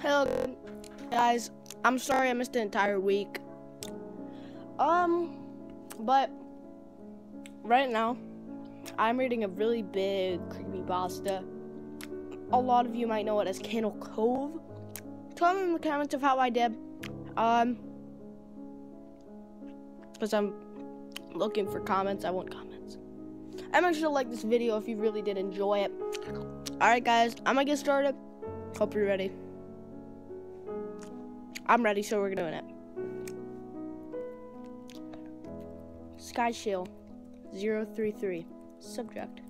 Hello, guys. I'm sorry I missed the entire week. But right now, I'm reading a really big creepypasta. A lot of you might know it as Cove. Tell me in the comments of how I did. Because I'm looking for comments. I want comments. And make sure to like this video if you really did enjoy it. Alright, guys. I'm gonna get started. Hope you're ready. I'm ready, so we're doing it. Sky Shield 033. Subject: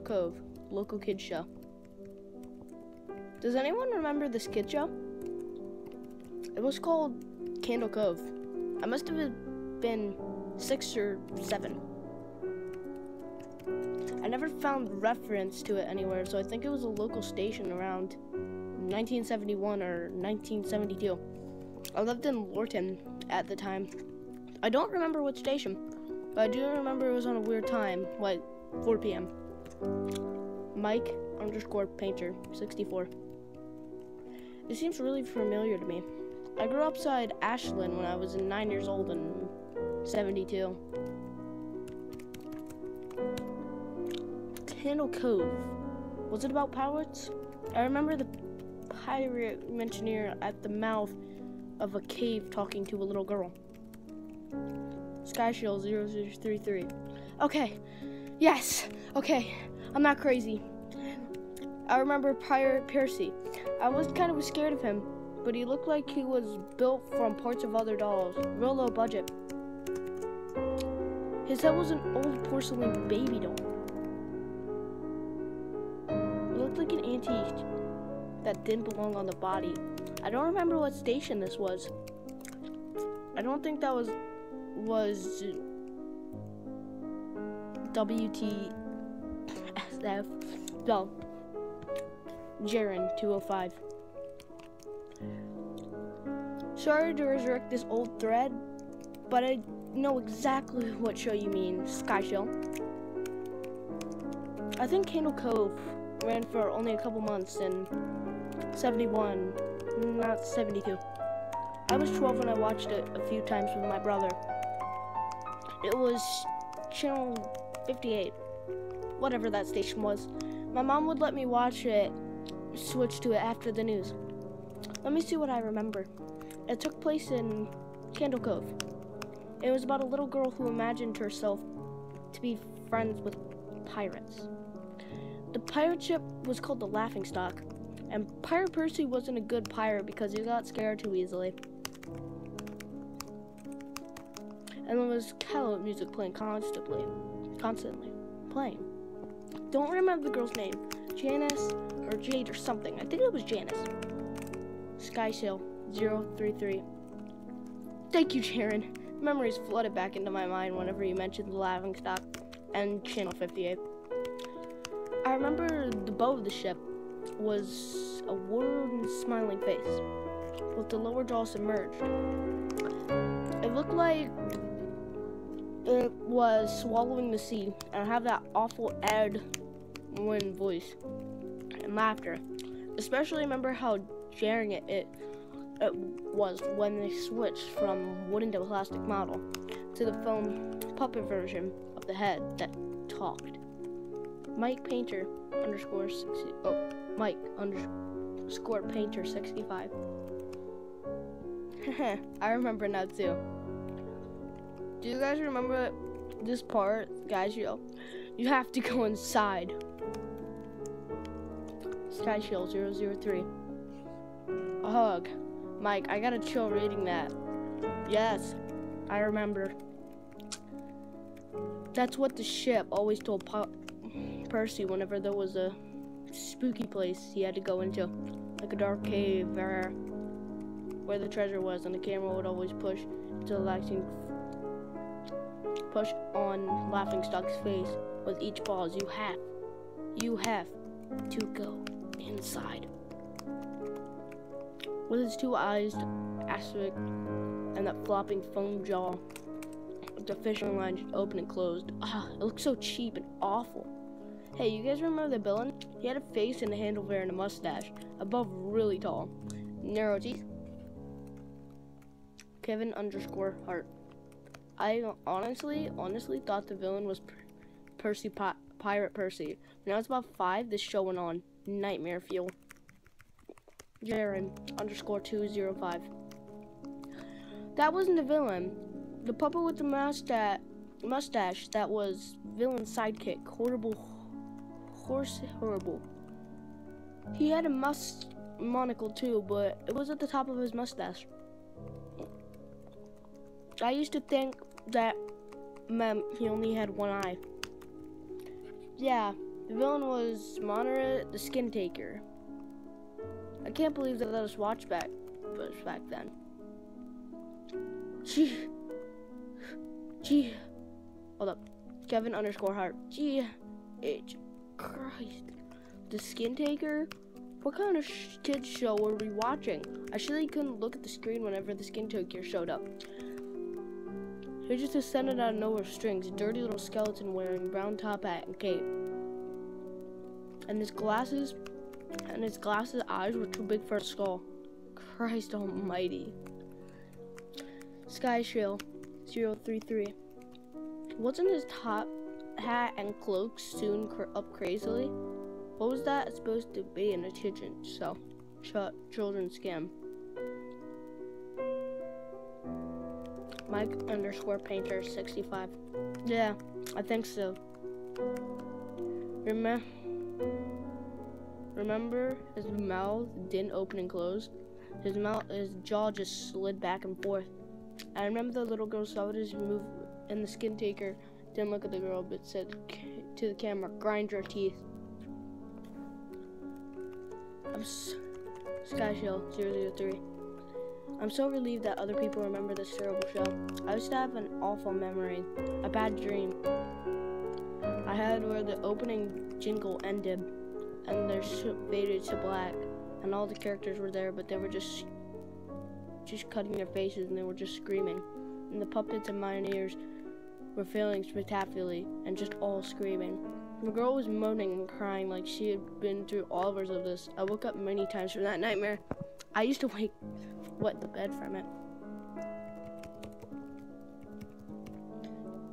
Cove, local kids show. Does anyone remember this kid show? It was called Cove. I must have been 6 or 7. I never found reference to it anywhere, so I think it was a local station around 1971 or 1972. I lived in Lorton at the time. I don't remember which station, but I do remember it was on a weird time, like 4 p.m. Mike_painter 64. It seems really familiar to me. I grew up outside Ashland when I was 9 years old in 72. Cove. Was it about pirates? I remember the pirate engineer at the mouth of a cave talking to a little girl. Sky Shield 0033. Okay. Yes. Okay. I'm not crazy. I remember Pirate Percy. I was kind of scared of him, but he looked like he was built from parts of other dolls. Real low budget. His head was an old porcelain baby doll. It looked like an antique that didn't belong on the body. I don't remember what station this was. I don't think that was WTSF. No. Jaren 205. Sorry to resurrect this old thread, but I know exactly what show you mean, Sky Shield. I think Cove ran for only a couple months in 71, not 72. I was 12 when I watched it a few times with my brother. It was channel 58, whatever that station was. My mom would let me watch it, switch to it after the news. Let me see what I remember. It took place in Cove. It was about a little girl who imagined herself to be friends with pirates. The pirate ship was called the Laughingstock, and Pirate Percy wasn't a good pirate because he got scared too easily. And there was cowboy music playing constantly playing. Don't remember the girl's name, Janice or Jade or something. I think it was Janice. Sky Shield 033. Thank you, Jaren. Memories flooded back into my mind whenever you mentioned the Laughingstock and channel 58. I remember the bow of the ship was a worried, smiling face with the lower jaw submerged. It looked like it was swallowing the sea and have that awful Ed Wynn voice and laughter. Especially remember how jarring it was when they switched from wooden to plastic model to the foam puppet version of the head that talked. Mike_painter 65. I remember now too. Do you guys remember this part, guys? You have to go inside. Sky Shield 003. A hug. Mike, I gotta chill reading that. Yes, I remember. That's what the ship always told Percy whenever there was a spooky place he had to go into, like a dark cave where the treasure was, and the camera would always push on Laughingstock's face with each pause. You have to go inside. With his 2 eyes, asterisk, and that flopping foam jaw, with the fishing line open and closed. It looks so cheap and awful. Hey, you guys remember the villain? He had a face and a handlebar and a mustache, above really tall. narrow teeth. Kevin underscore heart. I honestly thought the villain was Pirate Percy. When I was about 5, this show went on. Nightmare fuel. Jaren underscore 205. That wasn't the villain. The puppet with the mustache that was villain's sidekick. Horrible. He had a monocle too, but it was at the top of his mustache. I used to think that meant he only had one eye. Yeah, the villain was Monterey the Skin Taker. I can't believe that was watched back then. Gee. Hold up. Kevin underscore heart. G-H. Christ. The Skin Taker? What kind of kids show were we watching? I surely couldn't look at the screen whenever the Skin Taker showed up. He just descended out of nowhere strings, dirty little skeleton wearing brown top hat and cape. And his glasses eyes were too big for a skull. Christ almighty. Skyshield 033. Wasn't his top hat and cloak soon up crazily? What was that supposed to be in a children's scam? Mike underscore painter 65. Yeah, I think so. Remember his mouth didn't open and close? His jaw just slid back and forth. I remember the little girl saw his move, and the Skin Taker didn't look at the girl but said to the camera, "Grind your teeth." Skyshield 003. I'm so relieved that other people remember this terrible show. I used to have an awful memory, a bad dream I had where the opening jingle ended and they faded to black and all the characters were there, but they were just cutting their faces and they were just screaming. And the puppets and mineers were failing spectacularly and just all screaming. The girl was moaning and crying like she had been through hours of this. I woke up many times from that nightmare. I used to wet the bed from it.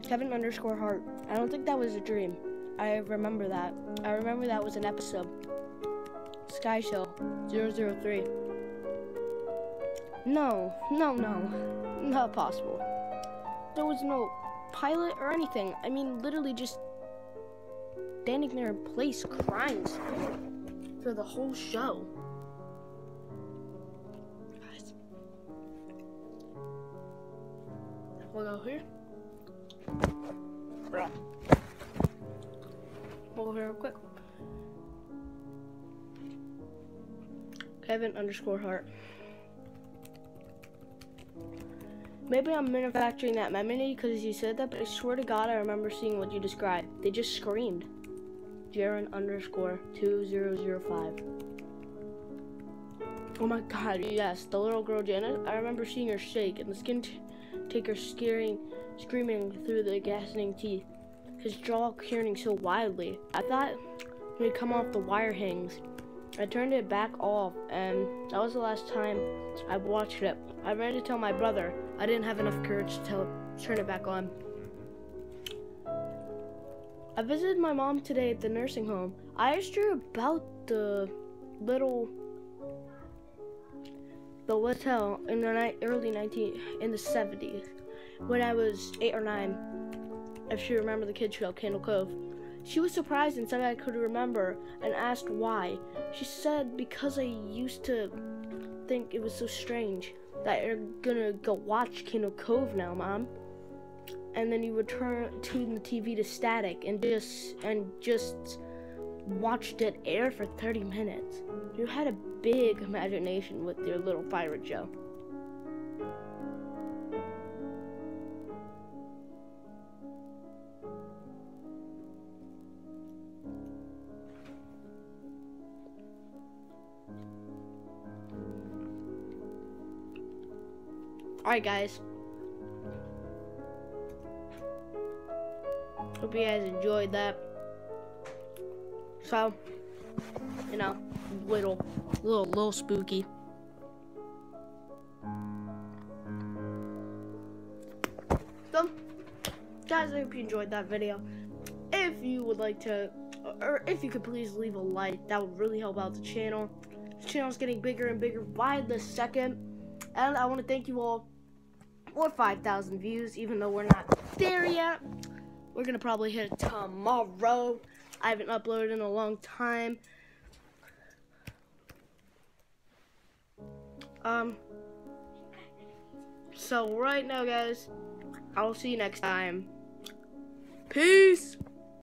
Kevin underscore heart. I don't think that was a dream. I remember that. I remember that was an episode. Skyshield 003. No, not possible. There was no pilot or anything. I mean, literally just standing there in place crying for the whole show. Guys. We'll go here. We'll go here real quick. Kevin underscore heart. Maybe I'm manufacturing that memory because you said that, but I swear to God I remember seeing what you described. They just screamed. Jaren underscore 2005. Oh my God, yes, the little girl Janet. I remember seeing her shake and the Skin Taker screaming through the glistening teeth, his jaw turning so wildly. I thought he'd come off the wire hangs. I turned it back off, and that was the last time I watched it. I ran to tell my brother. I didn't have enough courage to turn it back on. I visited my mom today at the nursing home. I asked her about the hotel in the early 70s, when I was 8 or 9. If she remembered the kids show Candle Cove. She was surprised and said I could remember and asked why. She said because I used to think it was so strange that you're gonna go watch Candle Cove now, Mom. And then you would tune the TV to static and just watch dead air for 30 minutes. You had a big imagination with your little pirate show. Alright guys, hope you guys enjoyed that. So, you know, little spooky. guys, I hope you enjoyed that video. If you would like to, or if you could please leave a like, that would really help out the channel. The channel's getting bigger and bigger by the second. And I want to thank you all for 5,000 views, even though we're not there yet. We're going to probably hit it tomorrow. I haven't uploaded in a long time. So right now, guys, I'll see you next time. Peace!